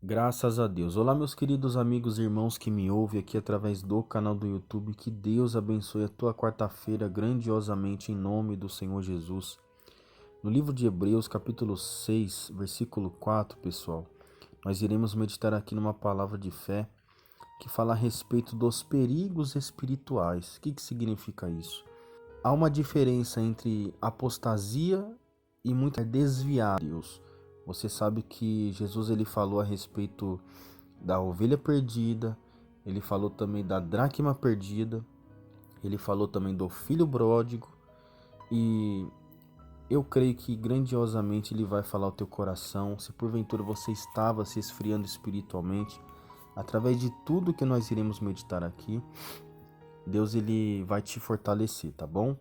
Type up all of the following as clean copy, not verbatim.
Graças a Deus. Olá, meus queridos amigos e irmãos que me ouvem aqui através do canal do YouTube. Que Deus abençoe a tua quarta-feira grandiosamente em nome do Senhor Jesus. No livro de Hebreus, capítulo 6, versículo 4, pessoal, nós iremos meditar aqui numa palavra de fé que fala a respeito dos perigos espirituais. O que significa isso? Há uma diferença entre apostasia e muito desviar Deus. Você sabe que Jesus ele falou a respeito da ovelha perdida, ele falou também da dracma perdida, ele falou também do filho pródigo e eu creio que grandiosamente ele vai falar ao teu coração. Se porventura você estava se esfriando espiritualmente, através de tudo que nós iremos meditar aqui, Deus ele vai te fortalecer, tá bom?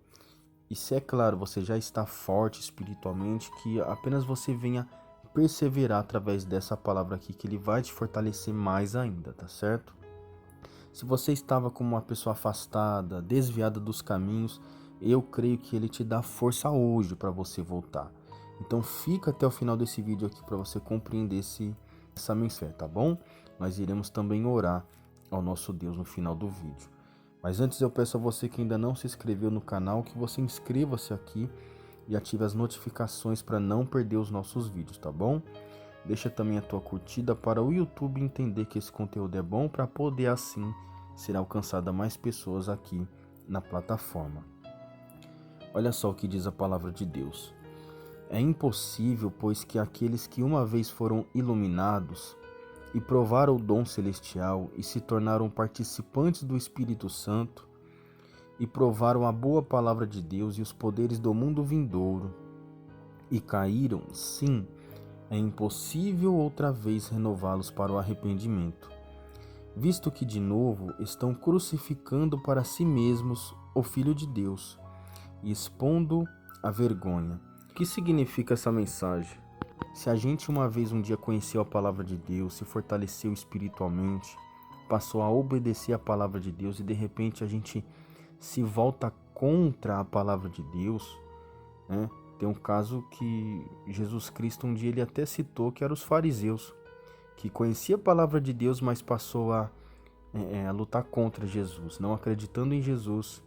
E se é claro, você já está forte espiritualmente, que apenas você venha perseverar através dessa palavra aqui, que ele vai te fortalecer mais ainda, tá certo? Se você estava como uma pessoa afastada, desviada dos caminhos, eu creio que ele te dá força hoje para você voltar. Então fica até o final desse vídeo aqui para você compreender essa mensagem, tá bom? Nós iremos também orar ao nosso Deus no final do vídeo. Mas antes eu peço a você que ainda não se inscreveu no canal, que você inscreva-se aqui e ative as notificações para não perder os nossos vídeos, tá bom? Deixa também a tua curtida para o YouTube entender que esse conteúdo é bom para poder assim ser alcançada a mais pessoas aqui na plataforma. Olha só o que diz a palavra de Deus. É impossível, pois que aqueles que uma vez foram iluminados e provaram o dom celestial e se tornaram participantes do Espírito Santo e provaram a boa palavra de Deus e os poderes do mundo vindouro e caíram, sim, é impossível outra vez renová-los para o arrependimento, visto que de novo estão crucificando para si mesmos o Filho de Deus e expondo a vergonha. O que significa essa mensagem? Se a gente um dia conheceu a palavra de Deus, se fortaleceu espiritualmente, passou a obedecer a palavra de Deus e de repente a gente se volta contra a palavra de Deus, né? Tem um caso que Jesus Cristo um dia ele até citou, que eram os fariseus, que conhecia a palavra de Deus, mas passou a lutar contra Jesus, não acreditando em Jesus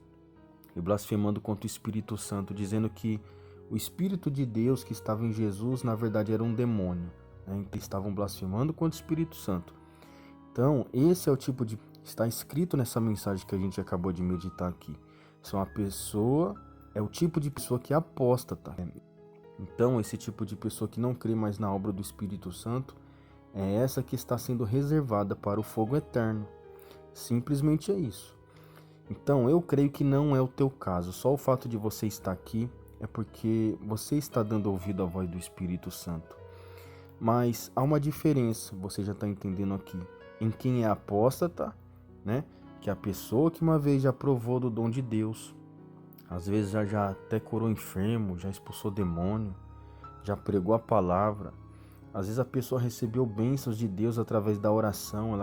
e blasfemando contra o Espírito Santo, dizendo que o Espírito de Deus que estava em Jesus, na verdade, era um demônio, né? Então, estavam blasfemando contra o Espírito Santo. Então, esse é o tipo de... Está escrito nessa mensagem que a gente acabou de meditar aqui. É o tipo de pessoa que é apóstata. Então, esse tipo de pessoa que não crê mais na obra do Espírito Santo, é essa que está sendo reservada para o fogo eterno. Simplesmente é isso. Então, eu creio que não é o teu caso. Só o fato de você estar aqui é porque você está dando ouvido à voz do Espírito Santo. Mas há uma diferença, você já está entendendo aqui, em quem é apóstata, né? Que é a pessoa que uma vez já provou do dom de Deus, às vezes já até curou enfermo, já expulsou demônio, já pregou a palavra. Às vezes a pessoa recebeu bênçãos de Deus através da oração,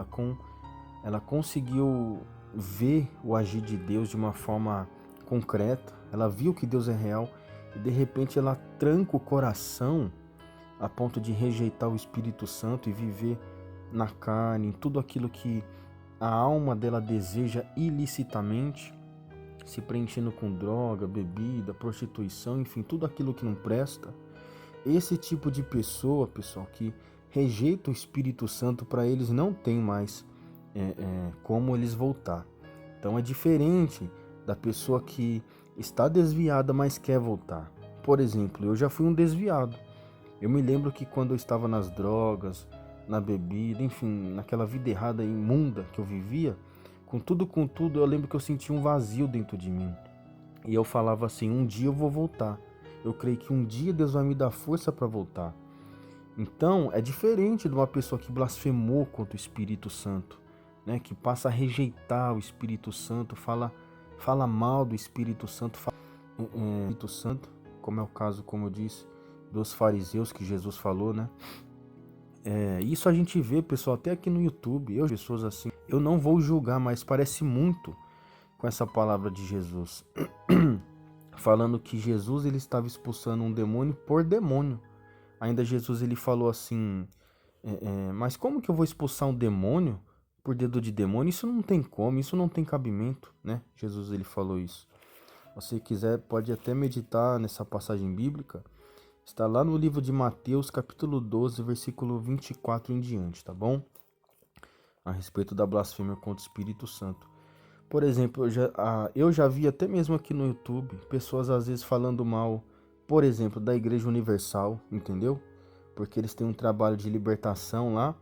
ela conseguiu ver o agir de Deus de uma forma concreta, ela viu que Deus é real e de repente ela tranca o coração a ponto de rejeitar o Espírito Santo e viver na carne, em tudo aquilo que a alma dela deseja ilicitamente, se preenchendo com droga, bebida, prostituição, enfim, tudo aquilo que não presta. Esse tipo de pessoa, pessoal, que rejeita o Espírito Santo, para eles não tem mais como eles voltar. Então é diferente da pessoa que está desviada, mas quer voltar. Por exemplo, eu já fui um desviado. Eu me lembro que quando eu estava nas drogas, na bebida, enfim, naquela vida errada, imunda que eu vivia, com tudo, eu lembro que eu sentia um vazio dentro de mim. E eu falava assim, um dia eu vou voltar. Eu creio que um dia Deus vai me dar força para voltar. Então, é diferente de uma pessoa que blasfemou contra o Espírito Santo, né? Que passa a rejeitar o Espírito Santo, fala mal do Espírito Santo, Espírito Santo, como é o caso, como eu disse, dos fariseus que Jesus falou, né? Isso a gente vê, pessoal, até aqui no YouTube, pessoas assim, eu não vou julgar, mas parece muito com essa palavra de Jesus, falando que Jesus ele estava expulsando um demônio por demônio. Ainda Jesus ele falou assim, Mas como que eu vou expulsar um demônio por dedo de demônio? Isso não tem como, isso não tem cabimento, né? Jesus ele falou isso. Se você quiser, pode até meditar nessa passagem bíblica. Está lá no livro de Mateus, capítulo 12, versículo 24 em diante, tá bom? A respeito da blasfêmia contra o Espírito Santo. Por exemplo, eu já vi até mesmo aqui no YouTube pessoas às vezes falando mal, por exemplo, da Igreja Universal, entendeu? Porque eles têm um trabalho de libertação lá,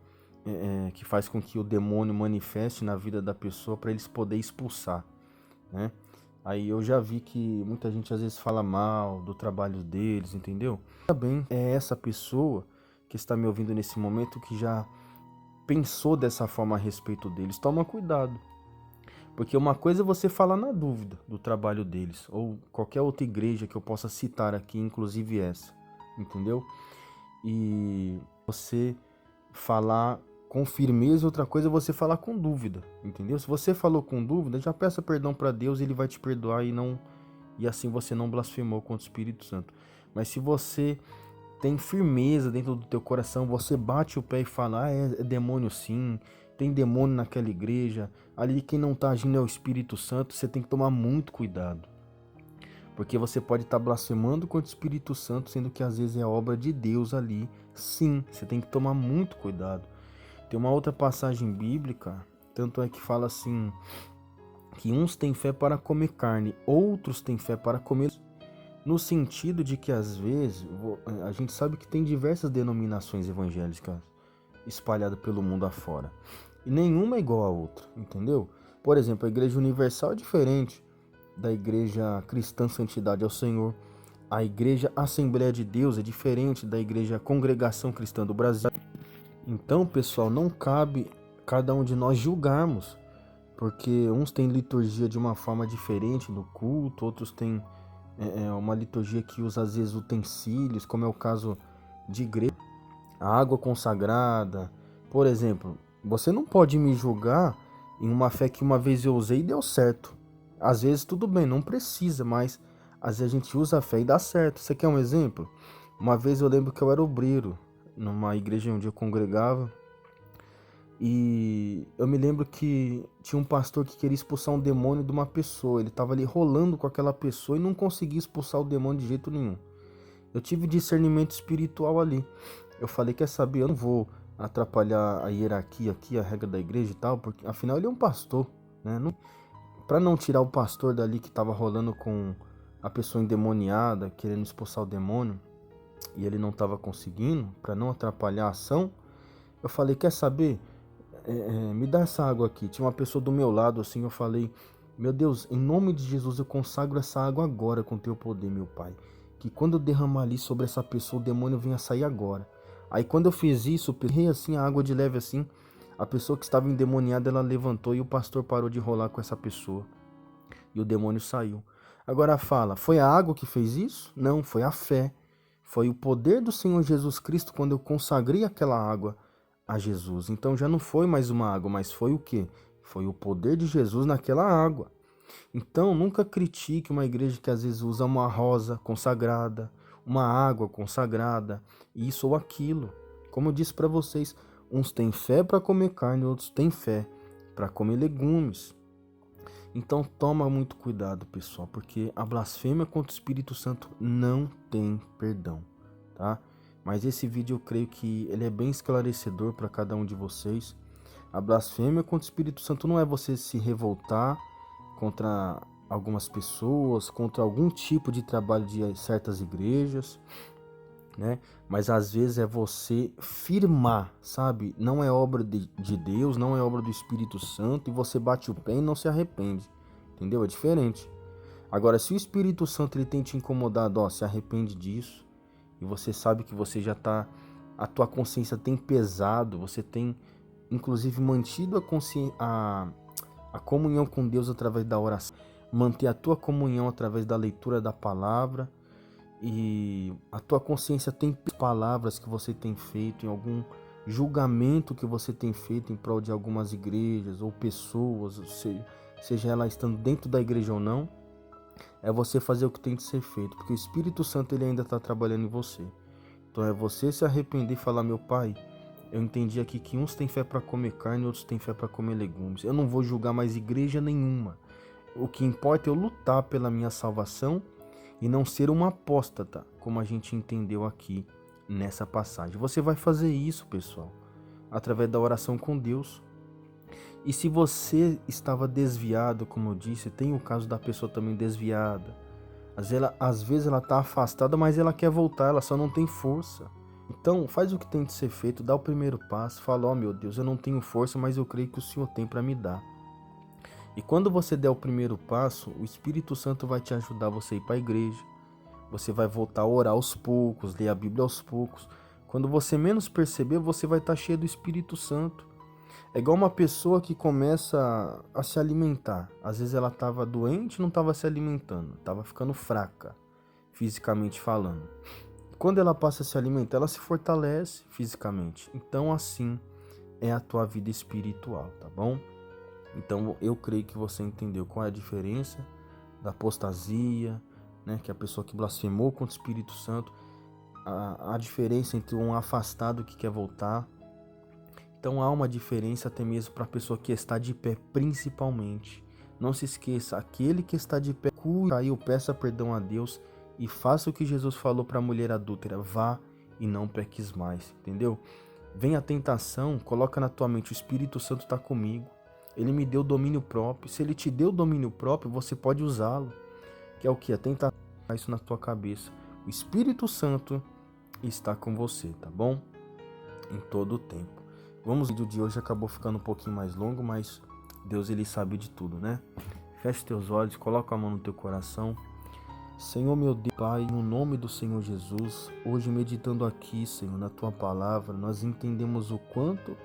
que faz com que o demônio manifeste na vida da pessoa para eles poderem expulsar, né? Aí eu já vi que muita gente às vezes fala mal do trabalho deles, entendeu? Também é essa pessoa que está me ouvindo nesse momento que já pensou dessa forma a respeito deles. Toma cuidado. Porque uma coisa é você falar na dúvida do trabalho deles, ou qualquer outra igreja que eu possa citar aqui, inclusive essa, entendeu? E você falar com firmeza, outra coisa é você falar com dúvida, entendeu? Se você falou com dúvida, já peça perdão para Deus, ele vai te perdoar e assim você não blasfemou contra o Espírito Santo. Mas se você tem firmeza dentro do teu coração, você bate o pé e fala, é demônio sim, tem demônio naquela igreja, ali quem não está agindo é o Espírito Santo, você tem que tomar muito cuidado. Porque você pode estar blasfemando contra o Espírito Santo, sendo que às vezes é obra de Deus ali. Sim, você tem que tomar muito cuidado. Tem uma outra passagem bíblica, tanto é que fala assim, que uns têm fé para comer carne, outros têm fé para comer, no sentido de que às vezes, a gente sabe que tem diversas denominações evangélicas espalhadas pelo mundo afora. E nenhuma é igual a outra, entendeu? Por exemplo, a Igreja Universal é diferente da Igreja Cristã Santidade ao Senhor. A Igreja Assembleia de Deus é diferente da Igreja Congregação Cristã do Brasil. Então, pessoal, não cabe cada um de nós julgarmos, porque uns têm liturgia de uma forma diferente no culto, outros têm uma liturgia que usa às vezes utensílios, como é o caso de igreja, a água consagrada. Por exemplo, você não pode me julgar em uma fé que uma vez eu usei e deu certo. Às vezes tudo bem, não precisa, mas às vezes a gente usa a fé e dá certo. Você quer um exemplo? Uma vez eu lembro que eu era obreiro numa igreja onde eu congregava, e eu me lembro que tinha um pastor que queria expulsar um demônio de uma pessoa. Ele estava ali rolando com aquela pessoa e não conseguia expulsar o demônio de jeito nenhum. Eu tive discernimento espiritual ali. Eu falei, quer saber, eu não vou atrapalhar a hierarquia aqui, a regra da igreja e tal, porque afinal ele é um pastor, né? Para não tirar o pastor dali que estava rolando com a pessoa endemoniada, querendo expulsar o demônio, e ele não estava conseguindo, para não atrapalhar a ação, eu falei, quer saber? Me dá essa água aqui. Tinha uma pessoa do meu lado assim, eu falei, meu Deus, em nome de Jesus eu consagro essa água agora com teu poder, meu Pai, que quando eu derramar ali sobre essa pessoa, o demônio venha sair agora. Aí quando eu fiz isso, eu peguei assim a água de leve assim, a pessoa que estava endemoniada, ela levantou e o pastor parou de rolar com essa pessoa e o demônio saiu. Agora fala, foi a água que fez isso? Não, foi a fé. Foi o poder do Senhor Jesus Cristo quando eu consagrei aquela água a Jesus. Então já não foi mais uma água, mas foi o quê? Foi o poder de Jesus naquela água. Então nunca critique uma igreja que às vezes usa uma rosa consagrada, uma água consagrada, isso ou aquilo. Como eu disse para vocês, uns têm fé para comer carne, outros têm fé para comer legumes. Então toma muito cuidado, pessoal, porque a blasfêmia contra o Espírito Santo não tem perdão, tá? Mas esse vídeo eu creio que ele é bem esclarecedor para cada um de vocês. A blasfêmia contra o Espírito Santo não é você se revoltar contra algumas pessoas, contra algum tipo de trabalho de certas igrejas, né? Mas às vezes é você firmar, sabe? Não é obra de Deus, não é obra do Espírito Santo, e você bate o pé e não se arrepende, entendeu? É diferente. Agora, se o Espírito Santo ele tem te incomodado, ó, se arrepende disso, e você sabe que você já tá, a tua consciência tem pesado, você tem inclusive mantido a comunhão com Deus através da oração, manter a tua comunhão através da leitura da palavra, e a tua consciência tem palavras que você tem feito, em algum julgamento que você tem feito em prol de algumas igrejas ou pessoas, seja ela estando dentro da igreja ou não, é você fazer o que tem de ser feito, porque o Espírito Santo ele ainda está trabalhando em você. Então é você se arrepender e falar, meu Pai, Eu entendi aqui que uns têm fé para comer carne, outros têm fé para comer legumes. Eu não vou julgar mais igreja nenhuma. O que importa é eu lutar pela minha salvação e não ser um apóstata, como a gente entendeu aqui nessa passagem. Você vai fazer isso, pessoal, através da oração com Deus. E se você estava desviado, como eu disse, tem o caso da pessoa também desviada. Às vezes ela está afastada, mas ela quer voltar, ela só não tem força. Então, faz o que tem de ser feito, dá o primeiro passo, fala, ó meu Deus, eu não tenho força, mas eu creio que o Senhor tem para me dar. E quando você der o primeiro passo, o Espírito Santo vai te ajudar você a ir para a igreja. Você vai voltar a orar aos poucos, ler a Bíblia aos poucos. Quando você menos perceber, você vai estar cheio do Espírito Santo. É igual uma pessoa que começa a se alimentar. Às vezes ela estava doente e não estava se alimentando, estava ficando fraca, fisicamente falando. Quando ela passa a se alimentar, ela se fortalece fisicamente. Então assim é a tua vida espiritual, tá bom? Então eu creio que você entendeu qual é a diferença da apostasia, né? Que é a pessoa que blasfemou contra o Espírito Santo, a diferença entre um afastado que quer voltar. Então há uma diferença até mesmo para a pessoa que está de pé, principalmente. Não se esqueça, aquele que está de pé, caiu, peça perdão a Deus e faça o que Jesus falou para a mulher adúltera, vá e não peques mais, entendeu? Vem a tentação, coloca na tua mente, o Espírito Santo está comigo, ele me deu domínio próprio. Se ele te deu domínio próprio, você pode usá-lo, que é o que? A tentação, isso na tua cabeça. O Espírito Santo está com você, tá bom? Em todo o tempo. O vídeo de hoje acabou ficando um pouquinho mais longo, mas Deus ele sabe de tudo, né? Feche teus olhos, coloca a mão no teu coração. Senhor meu Deus, Pai, no nome do Senhor Jesus, hoje meditando aqui, Senhor, na tua palavra, nós entendemos o quanto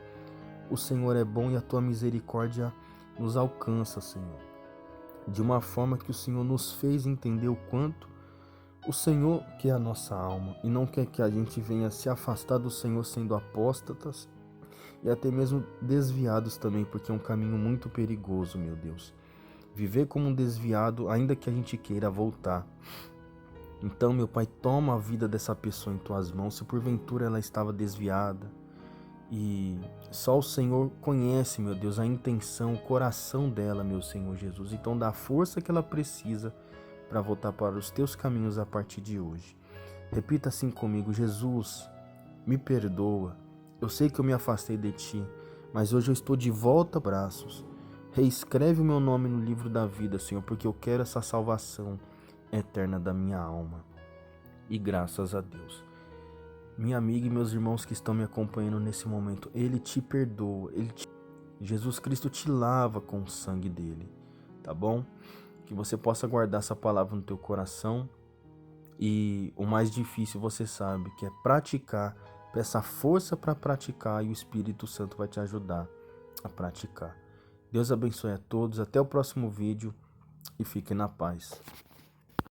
o Senhor é bom e a tua misericórdia nos alcança, Senhor. De uma forma que o Senhor nos fez entender o quanto o Senhor quer a nossa alma e não quer que a gente venha se afastar do Senhor sendo apóstatas e até mesmo desviados também, porque é um caminho muito perigoso, meu Deus. Viver como um desviado, ainda que a gente queira voltar. Então, meu Pai, toma a vida dessa pessoa em tuas mãos, se porventura ela estava desviada. E só o Senhor conhece, meu Deus, a intenção, o coração dela, meu Senhor Jesus. Então, dá a força que ela precisa para voltar para os teus caminhos a partir de hoje. Repita assim comigo: Jesus, me perdoa. Eu sei que eu me afastei de ti, mas hoje eu estou de volta a braços. Reescreve o meu nome no livro da vida, Senhor, porque eu quero essa salvação eterna da minha alma. E graças a Deus. Minha amiga e meus irmãos que estão me acompanhando nesse momento, Ele te perdoa. Jesus Cristo te lava com o sangue dele, tá bom? Que você possa guardar essa palavra no teu coração. E o mais difícil, você sabe, que é praticar. Peça força para praticar e o Espírito Santo vai te ajudar a praticar. Deus abençoe a todos. Até o próximo vídeo e fiquem na paz.